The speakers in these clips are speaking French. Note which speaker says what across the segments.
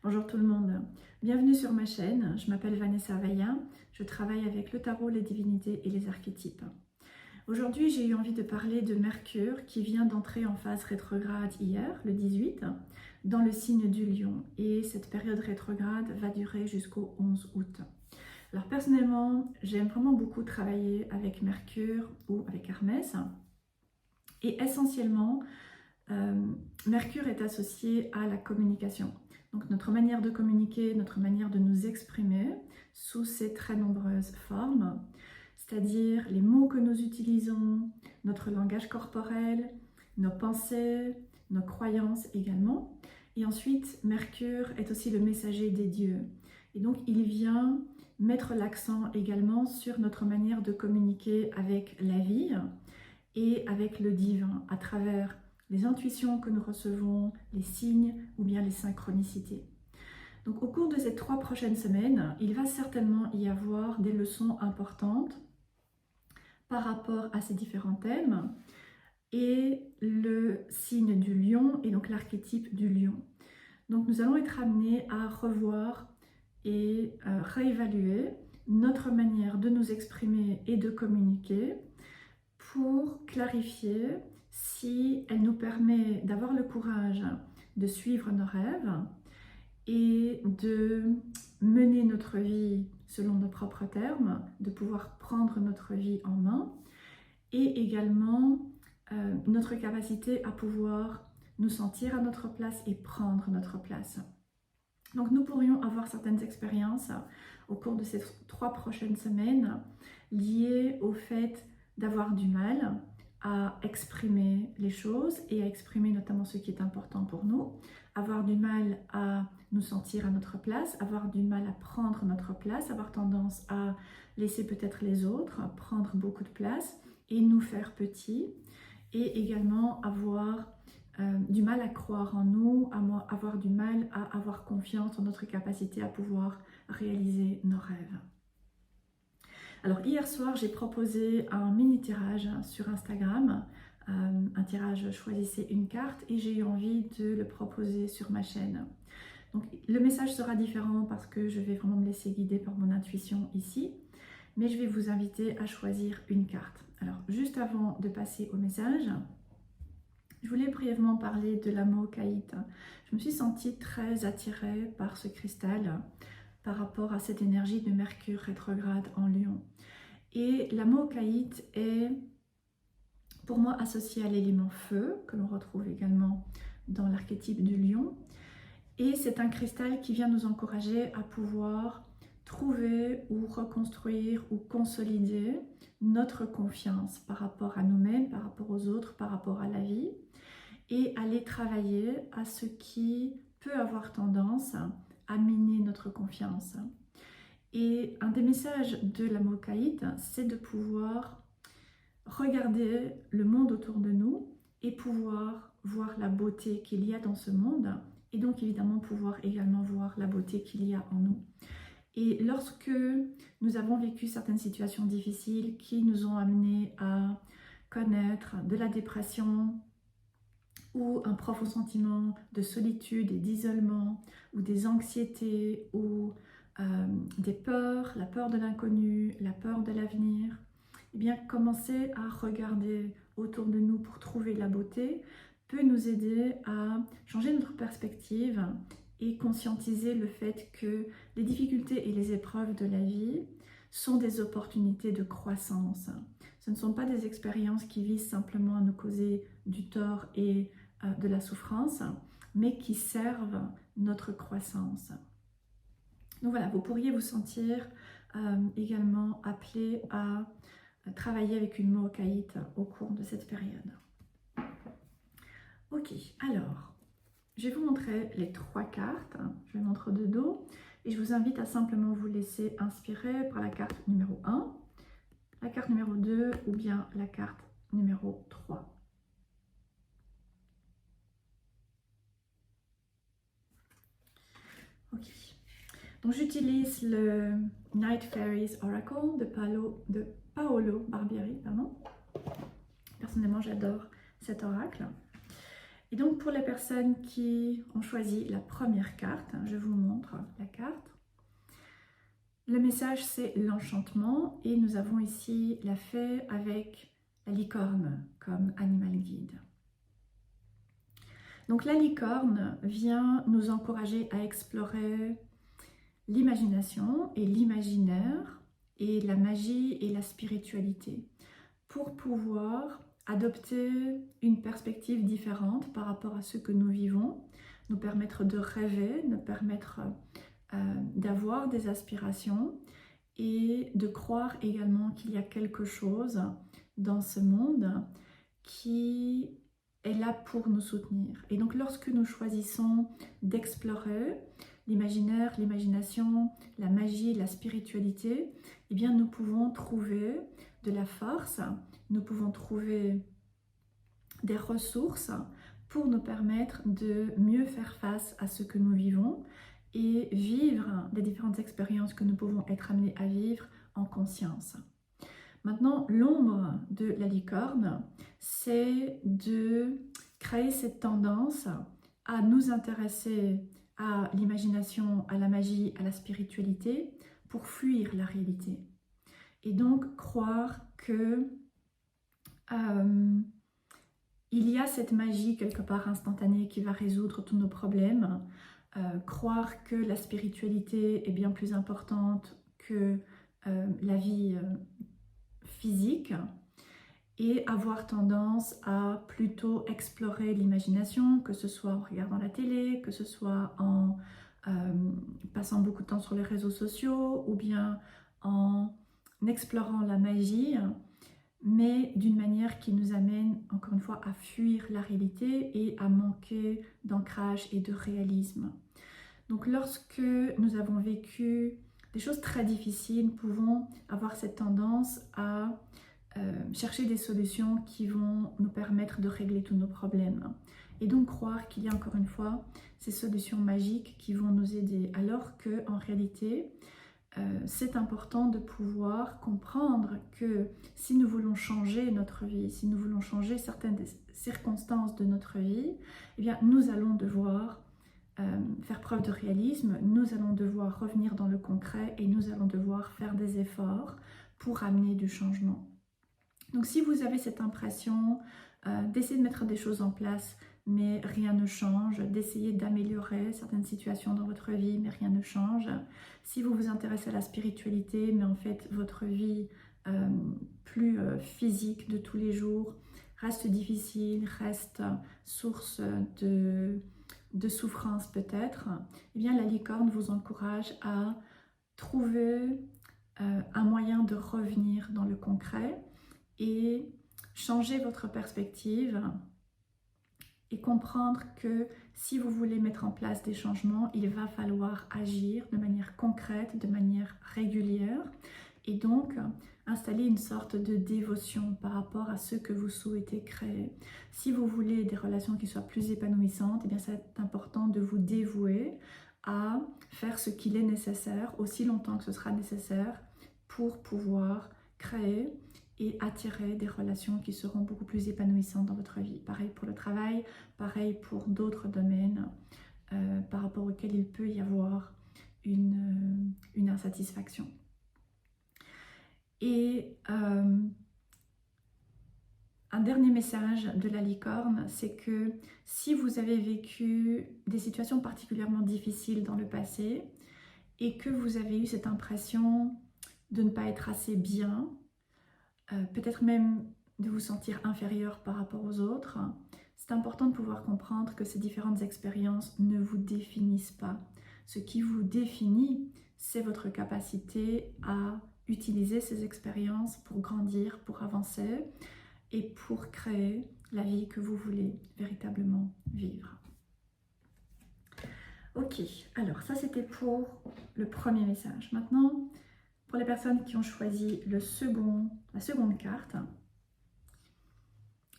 Speaker 1: Bonjour tout le monde, bienvenue sur ma chaîne, je m'appelle Vanessa Veilla, je travaille avec le tarot, les divinités et les archétypes. Aujourd'hui j'ai eu envie de parler de Mercure qui vient d'entrer en phase rétrograde hier, le 18, dans le signe du Lion, et cette période rétrograde va durer jusqu'au 11 août. Alors personnellement, j'aime vraiment beaucoup travailler avec Mercure ou avec Hermès, et essentiellement, Mercure est associé à la communication. Donc notre manière de communiquer, notre manière de nous exprimer sous ces très nombreuses formes, c'est-à-dire les mots que nous utilisons, notre langage corporel, nos pensées, nos croyances également. Et ensuite, Mercure est aussi le messager des dieux. Et donc il vient mettre l'accent également sur notre manière de communiquer avec la vie et avec le divin à travers les intuitions que nous recevons, les signes ou bien les synchronicités. Donc au cours de ces 3 prochaines semaines, il va certainement y avoir des leçons importantes par rapport à ces différents thèmes et le signe du lion et donc l'archétype du lion. Donc nous allons être amenés à revoir et réévaluer notre manière de nous exprimer et de communiquer pour clarifier si elle nous permet d'avoir le courage de suivre nos rêves et de mener notre vie selon nos propres termes, de pouvoir prendre notre vie en main et également notre capacité à pouvoir nous sentir à notre place et prendre notre place. Donc nous pourrions avoir certaines expériences au cours de ces 3 prochaines semaines liées au fait d'avoir du mal à exprimer les choses et à exprimer notamment ce qui est important pour nous, avoir du mal à nous sentir à notre place, avoir du mal à prendre notre place, avoir tendance à laisser peut-être les autres prendre beaucoup de place et nous faire petits, et également avoir du mal à croire en nous, avoir du mal à avoir confiance en notre capacité à pouvoir réaliser nos rêves. Alors hier soir, j'ai proposé un mini tirage sur Instagram, un tirage choisissez une carte, et j'ai eu envie de le proposer sur ma chaîne. Donc le message sera différent parce que je vais vraiment me laisser guider par mon intuition ici, mais je vais vous inviter à choisir une carte. Alors juste avant de passer au message, je voulais brièvement parler de l'Amokaït. Je me suis sentie très attirée par ce cristal par rapport à cette énergie de Mercure rétrograde en Lion. Et l'Amokaït est pour moi associé à l'élément feu, que l'on retrouve également dans l'archétype du Lion. Et c'est un cristal qui vient nous encourager à pouvoir trouver ou reconstruire ou consolider notre confiance par rapport à nous-mêmes, par rapport aux autres, par rapport à la vie, et aller travailler à ce qui peut avoir tendance à miner notre confiance. Et un des messages de l'Amokaït, c'est de pouvoir regarder le monde autour de nous et pouvoir voir la beauté qu'il y a dans ce monde, et donc évidemment pouvoir également voir la beauté qu'il y a en nous. Et lorsque nous avons vécu certaines situations difficiles qui nous ont amenés à connaître de la dépression ou un profond sentiment de solitude et d'isolement, ou des anxiétés, ou des peurs, la peur de l'inconnu, la peur de l'avenir, eh bien commencer à regarder autour de nous pour trouver la beauté peut nous aider à changer notre perspective et conscientiser le fait que les difficultés et les épreuves de la vie sont des opportunités de croissance. Ce ne sont pas des expériences qui visent simplement à nous causer du tort et de la souffrance, mais qui servent notre croissance. Donc voilà, vous pourriez vous sentir également appelé à travailler avec une Amokaït au cours de cette période. Ok, alors, je vais vous montrer les 3 cartes. Je les montre de dos et je vous invite à simplement vous laisser inspirer par la carte numéro 1, la carte numéro 2 ou bien la carte numéro 3. Ok, donc j'utilise le Night Fairies Oracle de Paolo Barbieri. Pardon. Personnellement, j'adore cet oracle. Et donc pour les personnes qui ont choisi la première carte, je vous montre la carte. Le message c'est l'enchantement et nous avons ici la fée avec la licorne comme animal guide. Donc la licorne vient nous encourager à explorer l'imagination et l'imaginaire et la magie et la spiritualité pour pouvoir adopter une perspective différente par rapport à ce que nous vivons, nous permettre de rêver, nous permettre d'avoir des aspirations et de croire également qu'il y a quelque chose dans ce monde qui est là pour nous soutenir. Et donc lorsque nous choisissons d'explorer l'imaginaire, l'imagination, la magie, la spiritualité, eh bien nous pouvons trouver de la force, nous pouvons trouver des ressources pour nous permettre de mieux faire face à ce que nous vivons et vivre des différentes expériences que nous pouvons être amenés à vivre en conscience. Maintenant, l'ombre de la licorne, c'est de créer cette tendance à nous intéresser à l'imagination, à la magie, à la spiritualité pour fuir la réalité. Et donc croire que il y a cette magie quelque part instantanée qui va résoudre tous nos problèmes, croire que la spiritualité est bien plus importante que la vie physique et avoir tendance à plutôt explorer l'imagination, que ce soit en regardant la télé, que ce soit en passant beaucoup de temps sur les réseaux sociaux ou bien en explorant la magie, mais d'une manière qui nous amène encore une fois à fuir la réalité et à manquer d'ancrage et de réalisme. Donc lorsque nous avons vécu des choses très difficiles, nous pouvons avoir cette tendance à chercher des solutions qui vont nous permettre de régler tous nos problèmes. Et donc croire qu'il y a encore une fois ces solutions magiques qui vont nous aider, alors qu'en réalité, c'est important de pouvoir comprendre que si nous voulons changer notre vie, si nous voulons changer certaines circonstances de notre vie, eh bien, nous allons devoir faire preuve de réalisme, nous allons devoir revenir dans le concret et nous allons devoir faire des efforts pour amener du changement. Donc si vous avez cette impression d'essayer de mettre des choses en place, mais rien ne change, d'essayer d'améliorer certaines situations dans votre vie, mais rien ne change. Si vous vous intéressez à la spiritualité, mais en fait votre vie plus physique de tous les jours reste difficile, reste source de souffrance peut-être, eh bien la licorne vous encourage à trouver un moyen de revenir dans le concret et changer votre perspective et comprendre que si vous voulez mettre en place des changements, il va falloir agir de manière concrète, de manière régulière et donc installer une sorte de dévotion par rapport à ce que vous souhaitez créer. Si vous voulez des relations qui soient plus épanouissantes, eh bien c'est important de vous dévouer à faire ce qu'il est nécessaire, aussi longtemps que ce sera nécessaire pour pouvoir créer et attirer des relations qui seront beaucoup plus épanouissantes dans votre vie. Pareil pour le travail, pareil pour d'autres domaines par rapport auxquels il peut y avoir une insatisfaction. Et un dernier message de la licorne, c'est que si vous avez vécu des situations particulièrement difficiles dans le passé et que vous avez eu cette impression de ne pas être assez bien, peut-être même de vous sentir inférieur par rapport aux autres, c'est important de pouvoir comprendre que ces différentes expériences ne vous définissent pas. Ce qui vous définit, c'est votre capacité à utiliser ces expériences pour grandir, pour avancer et pour créer la vie que vous voulez véritablement vivre. Ok, alors ça c'était pour le premier message. Maintenant, pour les personnes qui ont choisi la seconde carte,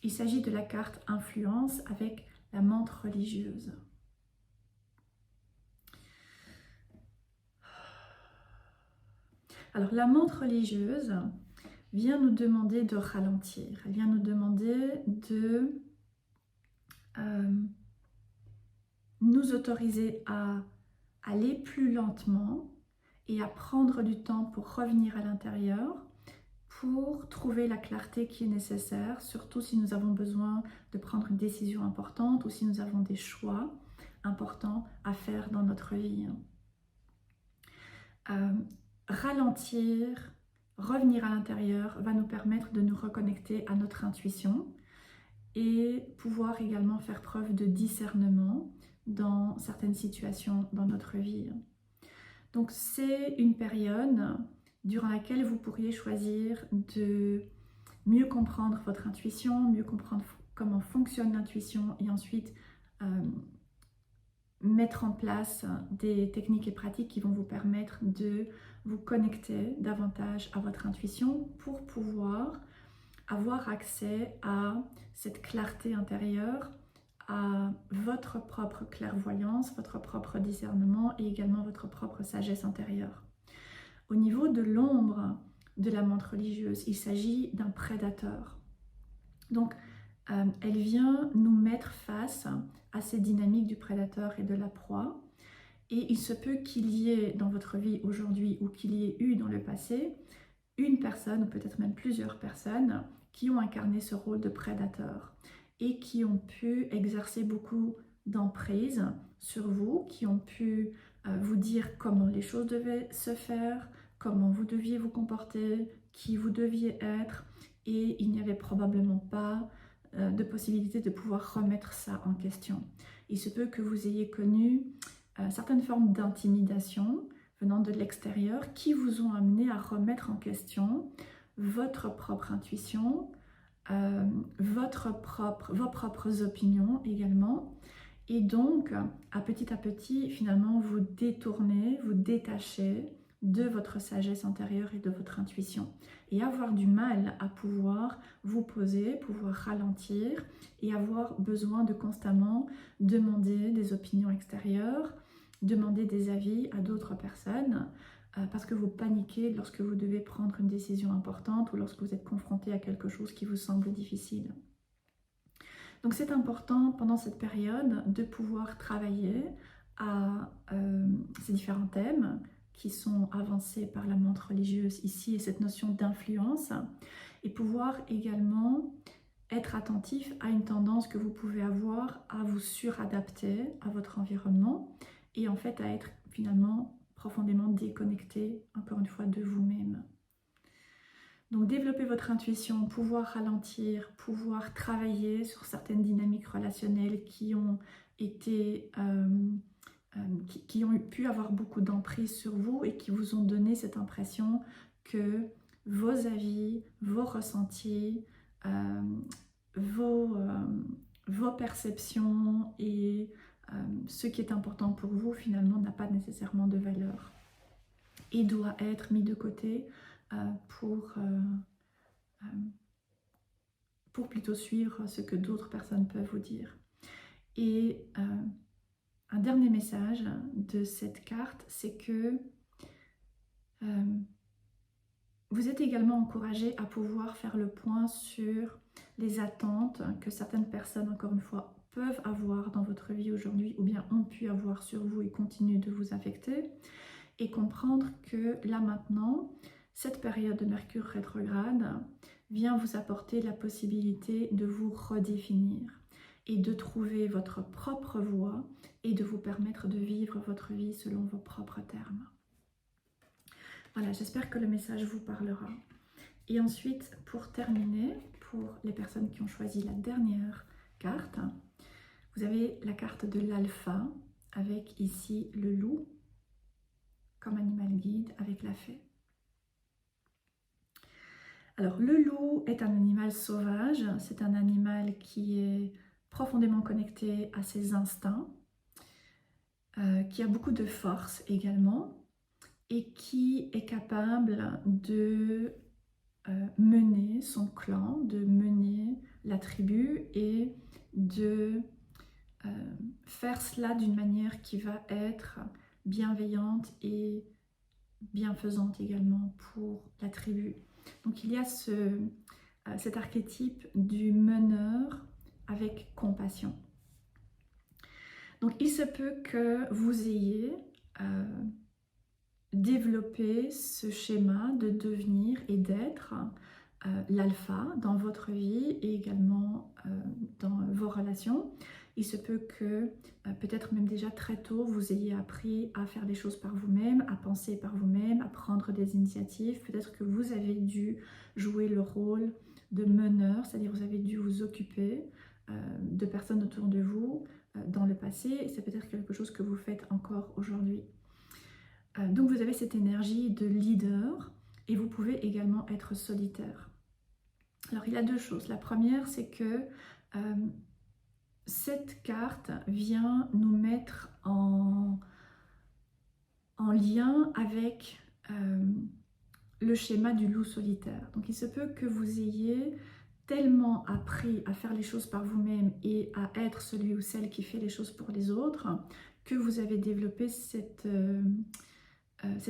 Speaker 1: il s'agit de la carte influence avec la menthe religieuse. Alors la menthe religieuse vient nous demander de ralentir, elle vient nous demander de nous autoriser à aller plus lentement et à prendre du temps pour revenir à l'intérieur, pour trouver la clarté qui est nécessaire, surtout si nous avons besoin de prendre une décision importante ou si nous avons des choix importants à faire dans notre vie. Ralentir, revenir à l'intérieur va nous permettre de nous reconnecter à notre intuition et pouvoir également faire preuve de discernement dans certaines situations dans notre vie. Donc c'est une période durant laquelle vous pourriez choisir de mieux comprendre votre intuition, mieux comprendre comment fonctionne l'intuition et ensuite mettre en place des techniques et pratiques qui vont vous permettre de vous connecter davantage à votre intuition pour pouvoir avoir accès à cette clarté intérieure, à votre propre clairvoyance, votre propre discernement et également votre propre sagesse intérieure. Au niveau de l'ombre de la menthe religieuse, il s'agit d'un prédateur. Donc, elle vient nous mettre face à ces dynamiques du prédateur et de la proie. Et il se peut qu'il y ait dans votre vie aujourd'hui ou qu'il y ait eu dans le passé une personne ou peut-être même plusieurs personnes qui ont incarné ce rôle de prédateur et qui ont pu exercer beaucoup d'emprise sur vous, qui ont pu vous dire comment les choses devaient se faire, comment vous deviez vous comporter, qui vous deviez être, et il n'y avait probablement pas de possibilité de pouvoir remettre ça en question. Il se peut que vous ayez connu certaines formes d'intimidation venant de l'extérieur qui vous ont amené à remettre en question votre propre intuition, vos propres opinions également, et donc à petit, finalement, vous détourner, vous détacher de votre sagesse intérieure et de votre intuition, et avoir du mal à pouvoir vous poser, pouvoir ralentir, et avoir besoin de constamment demander des opinions extérieures, demander des avis à d'autres personnes, parce que vous paniquez lorsque vous devez prendre une décision importante ou lorsque vous êtes confronté à quelque chose qui vous semble difficile. Donc c'est important pendant cette période de pouvoir travailler à ces différents thèmes qui sont avancés par la menthe religieuse ici et cette notion d'influence, et pouvoir également être attentif à une tendance que vous pouvez avoir à vous suradapter à votre environnement et en fait à être finalement profondément déconnecté, encore une fois, de vous-même. Donc développer votre intuition, pouvoir ralentir, pouvoir travailler sur certaines dynamiques relationnelles qui ont été, qui ont pu avoir beaucoup d'emprise sur vous et qui vous ont donné cette impression que vos avis, vos ressentis, vos perceptions et ce qui est important pour vous finalement n'a pas nécessairement de valeur et doit être mis de côté pour plutôt suivre ce que d'autres personnes peuvent vous dire. Et un dernier message de cette carte, c'est que vous êtes également encouragé à pouvoir faire le point sur les attentes que certaines personnes, encore une fois, peuvent avoir dans votre vie aujourd'hui ou bien ont pu avoir sur vous et continuent de vous affecter, et comprendre que là maintenant, cette période de Mercure rétrograde vient vous apporter la possibilité de vous redéfinir et de trouver votre propre voie et de vous permettre de vivre votre vie selon vos propres termes. Voilà, j'espère que le message vous parlera. Et ensuite, pour terminer, pour les personnes qui ont choisi la dernière carte, vous avez la carte de l'alpha avec ici le loup comme animal guide avec la fée. Alors le loup est un animal sauvage, c'est un animal qui est profondément connecté à ses instincts, qui a beaucoup de force également et qui est capable de mener son clan, de mener la tribu et de faire cela d'une manière qui va être bienveillante et bienfaisante également pour la tribu. Donc il y a cet archétype du meneur avec compassion. Donc il se peut que vous ayez développé ce schéma de devenir et d'être l'alpha dans votre vie et également dans vos relations. Il se peut que peut-être même déjà très tôt vous ayez appris à faire les choses par vous-même, à penser par vous-même, à prendre des initiatives. Peut-être que vous avez dû jouer le rôle de meneur, c'est-à-dire vous avez dû vous occuper de personnes autour de vous dans le passé, et c'est peut-être quelque chose que vous faites encore aujourd'hui. Donc vous avez cette énergie de leader et vous pouvez également être solitaire. Alors il y a deux choses. La première, c'est que cette carte vient nous mettre en lien avec le schéma du loup solitaire. Donc il se peut que vous ayez tellement appris à faire les choses par vous-même et à être celui ou celle qui fait les choses pour les autres que vous avez développé cette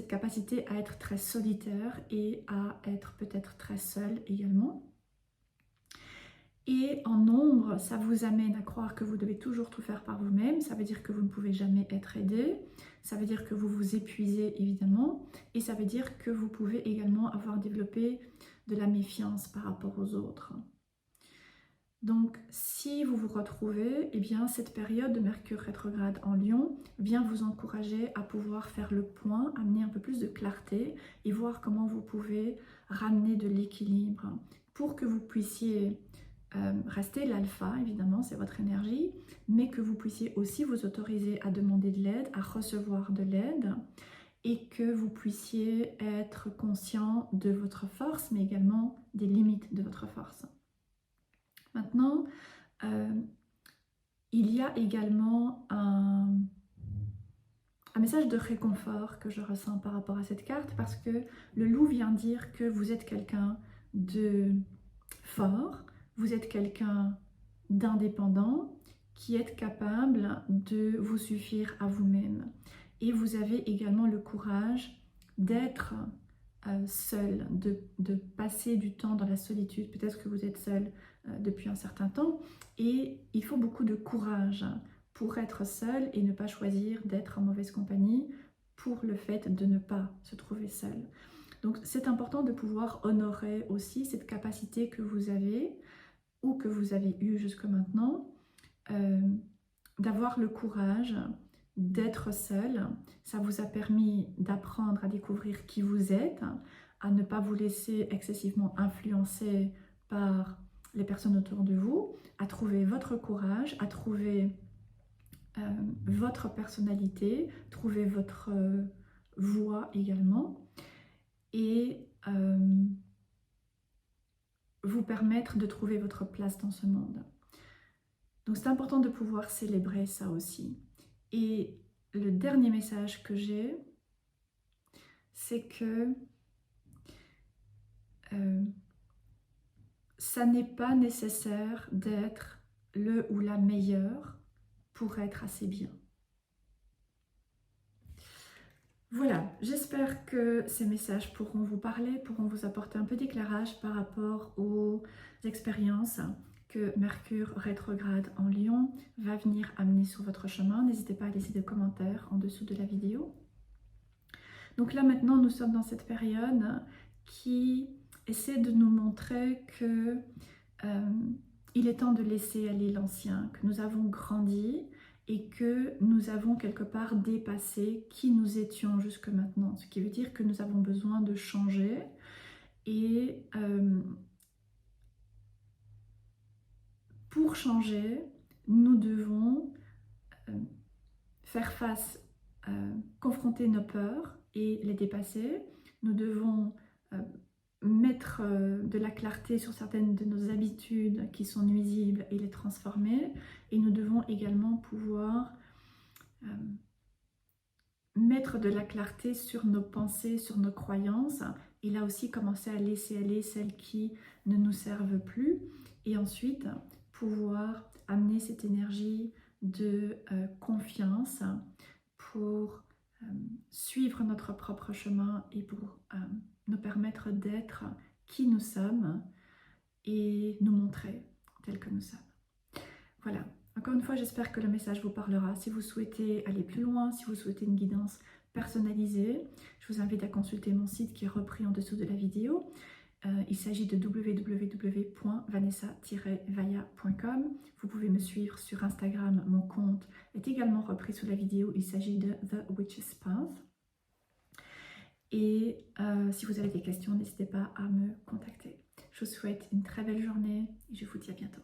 Speaker 1: capacité à être très solitaire et à être peut-être très seul également. Et en nombre, ça vous amène à croire que vous devez toujours tout faire par vous-même. Ça veut dire que vous ne pouvez jamais être aidé. Ça veut dire que vous vous épuisez évidemment. Et ça veut dire que vous pouvez également avoir développé de la méfiance par rapport aux autres. Donc, si vous vous retrouvez, eh bien, cette période de Mercure rétrograde en Lion vient vous encourager à pouvoir faire le point, amener un peu plus de clarté et voir comment vous pouvez ramener de l'équilibre pour que vous puissiez rester l'alpha, évidemment, c'est votre énergie, mais que vous puissiez aussi vous autoriser à demander de l'aide, à recevoir de l'aide et que vous puissiez être conscient de votre force, mais également des limites de votre force. Maintenant, il y a également un message de réconfort que je ressens par rapport à cette carte parce que le loup vient dire que vous êtes quelqu'un de fort, vous êtes quelqu'un d'indépendant qui est capable de vous suffire à vous-même. Et vous avez également le courage d'être seul, de passer du temps dans la solitude. Peut-être que vous êtes seul depuis un certain temps et il faut beaucoup de courage pour être seul et ne pas choisir d'être en mauvaise compagnie pour le fait de ne pas se trouver seul. Donc c'est important de pouvoir honorer aussi cette capacité que vous avez ou que vous avez eue jusque maintenant, d'avoir le courage d'être seul. Ça vous a permis d'apprendre à découvrir qui vous êtes, à ne pas vous laisser excessivement influencer par les personnes autour de vous, à trouver votre courage, à trouver votre personnalité, trouver votre voix également et vous permettre de trouver votre place dans ce monde. Donc c'est important de pouvoir célébrer ça aussi. Et le dernier message que j'ai, c'est que ça n'est pas nécessaire d'être le ou la meilleure pour être assez bien. Voilà, j'espère que ces messages pourront vous parler, pourront vous apporter un peu d'éclairage par rapport aux expériences que Mercure rétrograde en Lion va venir amener sur votre chemin. N'hésitez pas à laisser des commentaires en dessous de la vidéo. Donc là maintenant, nous sommes dans cette période qui essaie de nous montrer que il est temps de laisser aller l'ancien, que nous avons grandi et que nous avons quelque part dépassé qui nous étions jusque maintenant. Ce qui veut dire que nous avons besoin de changer et pour changer, nous devons faire face, confronter nos peurs et les dépasser. Nous devons mettre de la clarté sur certaines de nos habitudes qui sont nuisibles et les transformer. Et nous devons également pouvoir mettre de la clarté sur nos pensées, sur nos croyances. Et là aussi commencer à laisser aller celles qui ne nous servent plus. Et ensuite pouvoir amener cette énergie de confiance pour suivre notre propre chemin et pour nous permettre d'être qui nous sommes et nous montrer tels que nous sommes. Voilà, Encore une fois, j'espère que le message vous parlera. Si vous souhaitez aller plus loin, si vous souhaitez une guidance personnalisée, je vous invite à consulter mon site qui est repris en dessous de la vidéo. Il s'agit de www.vanessa-vaya.com. Vous pouvez me suivre sur Instagram, mon compte est également repris sous la vidéo. Il s'agit de The Witch's Path. Et si vous avez des questions, n'hésitez pas à me contacter. Je vous souhaite une très belle journée et je vous dis à bientôt.